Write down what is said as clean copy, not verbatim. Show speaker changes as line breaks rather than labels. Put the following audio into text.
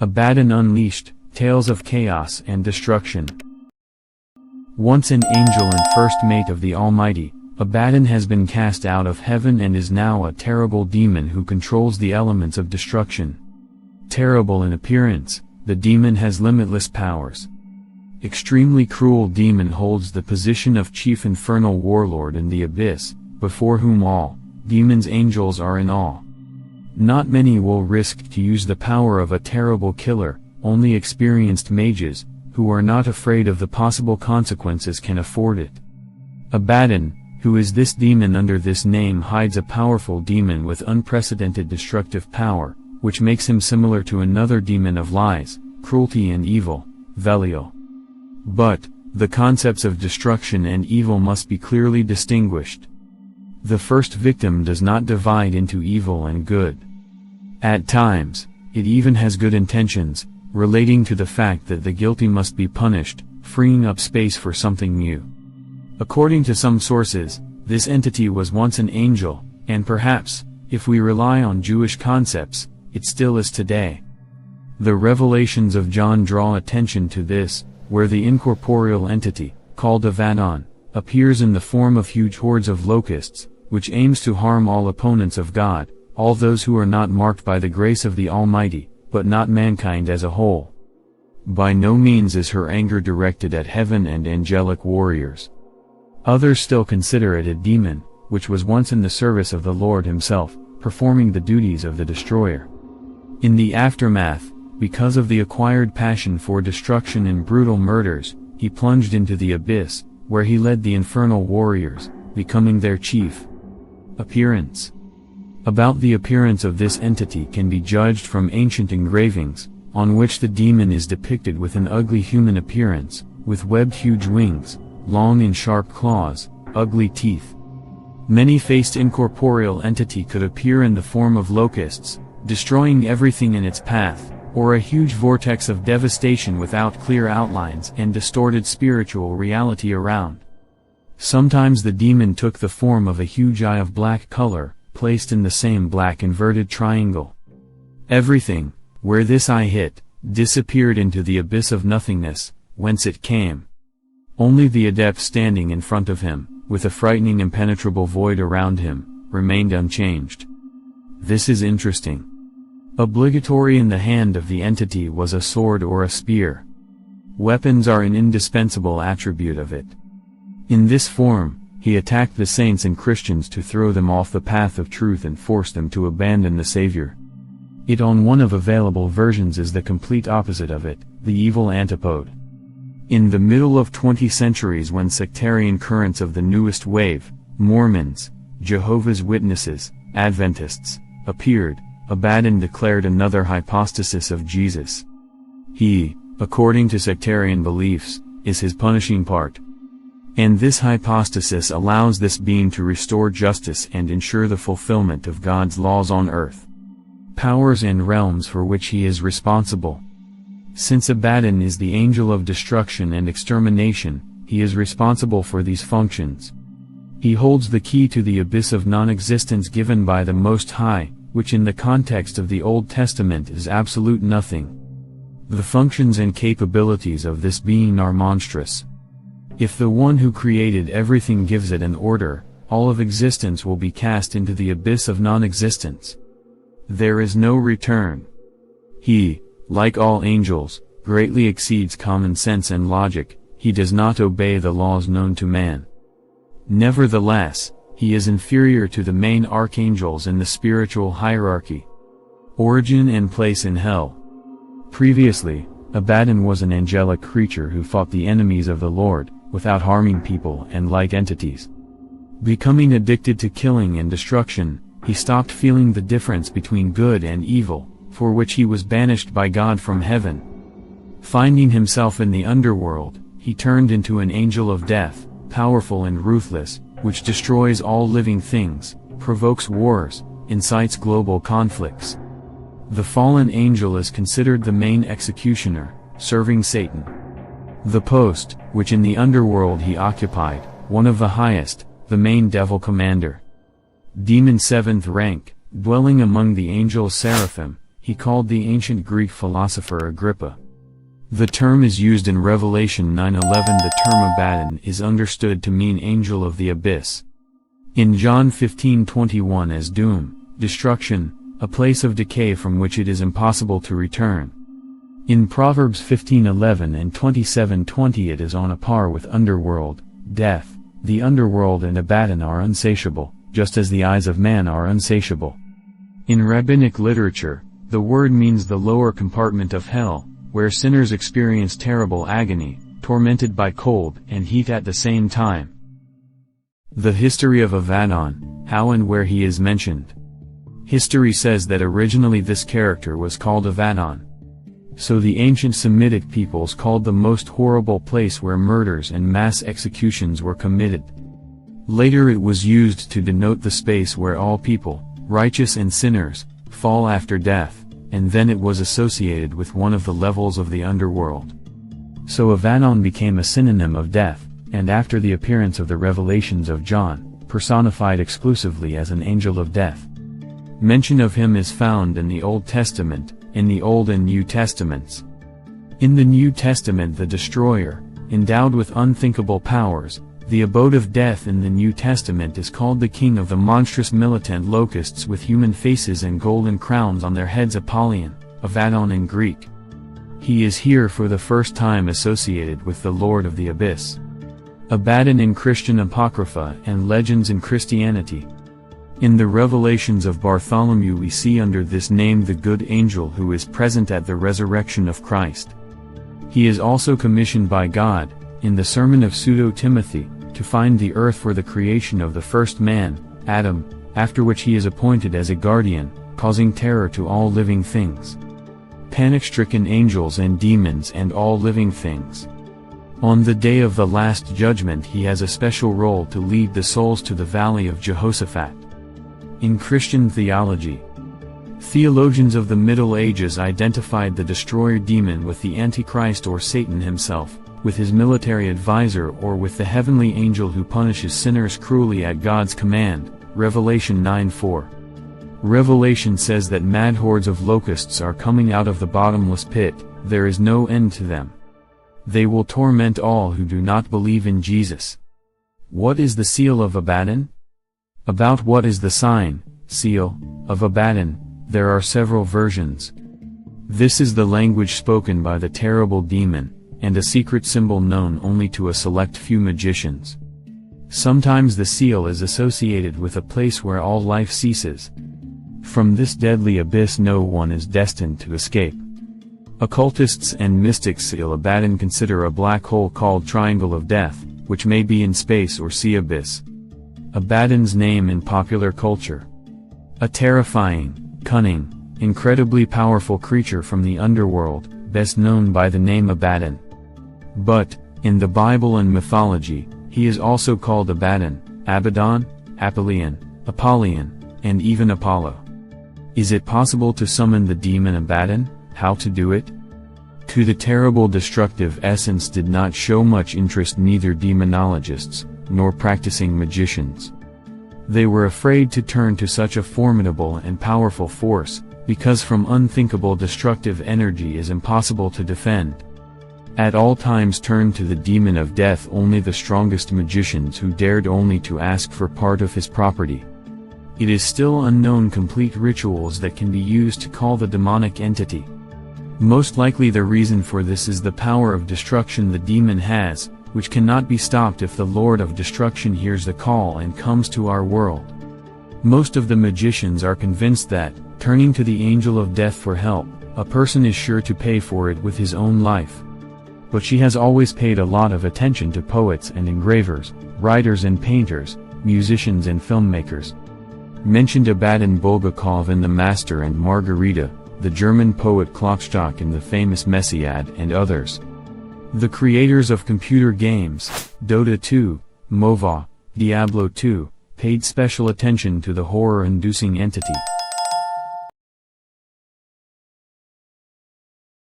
Abaddon Unleashed, Tales of Chaos and Destruction. Once an angel and first mate of the Almighty, Abaddon has been cast out of heaven and is now a terrible demon who controls the elements of destruction. Terrible in appearance, the demon has limitless powers. Extremely cruel demon holds the position of chief infernal warlord in the abyss, before whom all demons' angels are in awe. Not many will risk to use the power of a terrible killer, only experienced mages, who are not afraid of the possible consequences, can afford it. Abaddon, who is this demon under this name, hides a powerful demon with unprecedented destructive power, which makes him similar to another demon of lies, cruelty and evil, Belial. But, the concepts of destruction and evil must be clearly distinguished. The first victim does not divide into evil and good. At times, it even has good intentions, relating to the fact that the guilty must be punished, freeing up space for something new. According to some sources, this entity was once an angel, and perhaps, if we rely on Jewish concepts, it still is today. The revelations of John draw attention to this, where the incorporeal entity, called Abaddon, appears in the form of huge hordes of locusts, which aims to harm all opponents of God, all those who are not marked by the grace of the Almighty, but not mankind as a whole. By no means is her anger directed at heaven and angelic warriors. Others still consider it a demon, which was once in the service of the Lord himself, performing the duties of the destroyer. In the aftermath, because of the acquired passion for destruction and brutal murders, he plunged into the abyss, where he led the infernal warriors, becoming their chief. Appearance. About the appearance of this entity can be judged from ancient engravings, on which the demon is depicted with an ugly human appearance, with webbed huge wings, long and sharp claws, ugly teeth. Many-faced incorporeal entity could appear in the form of locusts, destroying everything in its path, or a huge vortex of devastation without clear outlines and distorted spiritual reality around. Sometimes the demon took the form of a huge eye of black color, placed in the same black inverted triangle. Everything, where this eye hit, disappeared into the abyss of nothingness, whence it came. Only the adept standing in front of him, with a frightening impenetrable void around him, remained unchanged. This is interesting. Obligatory in the hand of the entity was a sword or a spear. Weapons are an indispensable attribute of it. In this form, he attacked the saints and Christians to throw them off the path of truth and force them to abandon the Savior. It on one of available versions is the complete opposite of it, the evil antipode. In the middle of 20 centuries, when sectarian currents of the newest wave, Mormons, Jehovah's Witnesses, Adventists, appeared, Abaddon declared another hypostasis of Jesus. He, according to sectarian beliefs, is his punishing part. And this hypostasis allows this being to restore justice and ensure the fulfillment of God's laws on earth. Powers and realms for which he is responsible. Since Abaddon is the angel of destruction and extermination, he is responsible for these functions. He holds the key to the abyss of non-existence given by the Most High, which in the context of the Old Testament is absolute nothing. The functions and capabilities of this being are monstrous. If the one who created everything gives it an order, all of existence will be cast into the abyss of non-existence. There is no return. He, like all angels, greatly exceeds common sense and logic. He does not obey the laws known to man. Nevertheless, he is inferior to the main archangels in the spiritual hierarchy. Origin and place in hell. Previously, Abaddon was an angelic creature who fought the enemies of the Lord, without harming people and like entities. Becoming addicted to killing and destruction, he stopped feeling the difference between good and evil, for which he was banished by God from heaven. Finding himself in the underworld, he turned into an angel of death, powerful and ruthless, which destroys all living things, provokes wars, incites global conflicts. The fallen angel is considered the main executioner, serving Satan. The post, which in the underworld he occupied, one of the highest, the main devil commander. Demon 7th rank, dwelling among the angels seraphim, he called the ancient Greek philosopher Agrippa. The term is used in Revelation 9:11. The term Abaddon is understood to mean angel of the abyss. In John 15:21 as doom, destruction, a place of decay from which it is impossible to return. In Proverbs 15:11 and 27:20 it is on a par with underworld, death. The underworld and Abaddon are unsatiable, just as the eyes of man are unsatiable. In rabbinic literature, the word means the lower compartment of hell, where sinners experience terrible agony, tormented by cold and heat at the same time. The history of Abaddon, how and where he is mentioned. History says that originally this character was called Abaddon. So the ancient Semitic peoples called the most horrible place where murders and mass executions were committed. Later it was used to denote the space where all people, righteous and sinners, fall after death, and then it was associated with one of the levels of the underworld. So Abaddon became a synonym of death, and after the appearance of the revelations of John, personified exclusively as an angel of death. Mention of him is found in the Old Testament, in the Old and New Testaments. In the New Testament the destroyer, endowed with unthinkable powers, the abode of death in the New Testament is called the king of the monstrous militant locusts with human faces and golden crowns on their heads, Apollyon, Abaddon in Greek. He is here for the first time associated with the Lord of the Abyss. Abaddon in Christian Apocrypha and legends in Christianity. In the Revelations of Bartholomew we see under this name the good angel who is present at the resurrection of Christ. He is also commissioned by God, in the sermon of Pseudo-Timothy, to find the earth for the creation of the first man, Adam, after which he is appointed as a guardian, causing terror to all living things. Panic-stricken angels and demons and all living things. On the day of the last judgment he has a special role to lead the souls to the valley of Jehoshaphat. In Christian theology, theologians of the Middle Ages identified the destroyer demon with the Antichrist or Satan himself, with his military advisor or with the heavenly angel who punishes sinners cruelly at God's command, Revelation 9:4. Revelation says that mad hordes of locusts are coming out of the bottomless pit, there is no end to them. They will torment all who do not believe in Jesus. What is the seal of Abaddon? About what is the sign, seal, of Abaddon, there are several versions. This is the language spoken by the terrible demon, and a secret symbol known only to a select few magicians. Sometimes the seal is associated with a place where all life ceases. From this deadly abyss no one is destined to escape. Occultists and mystics seal Abaddon consider a black hole called Triangle of Death, which may be in space or sea abyss. Abaddon's name in popular culture. A terrifying, cunning, incredibly powerful creature from the underworld, best known by the name Abaddon. But, in the Bible and mythology, he is also called Abaddon, Abaddon, Apollyon, Apollyon, and even Apollo. Is it possible to summon the demon Abaddon? How to do it? To the terrible destructive essence did not show much interest neither demonologists, nor practicing magicians. They were afraid to turn to such a formidable and powerful force, because from unthinkable destructive energy is impossible to defend. At all times turned to the demon of death only the strongest magicians who dared only to ask for part of his property. It is still unknown complete rituals that can be used to call the demonic entity. Most likely the reason for this is the power of destruction the demon has, which cannot be stopped if the Lord of Destruction hears the call and comes to our world. Most of the magicians are convinced that, turning to the angel of death for help, a person is sure to pay for it with his own life. But she has always paid a lot of attention to poets and engravers, writers and painters, musicians and filmmakers. Mentioned Abaddon Bulgakov in The Master and Margarita, the German poet Klopstock in the famous Messiad and others. The creators of computer games, Dota 2, MOBA, Diablo 2, paid special attention to the horror-inducing entity.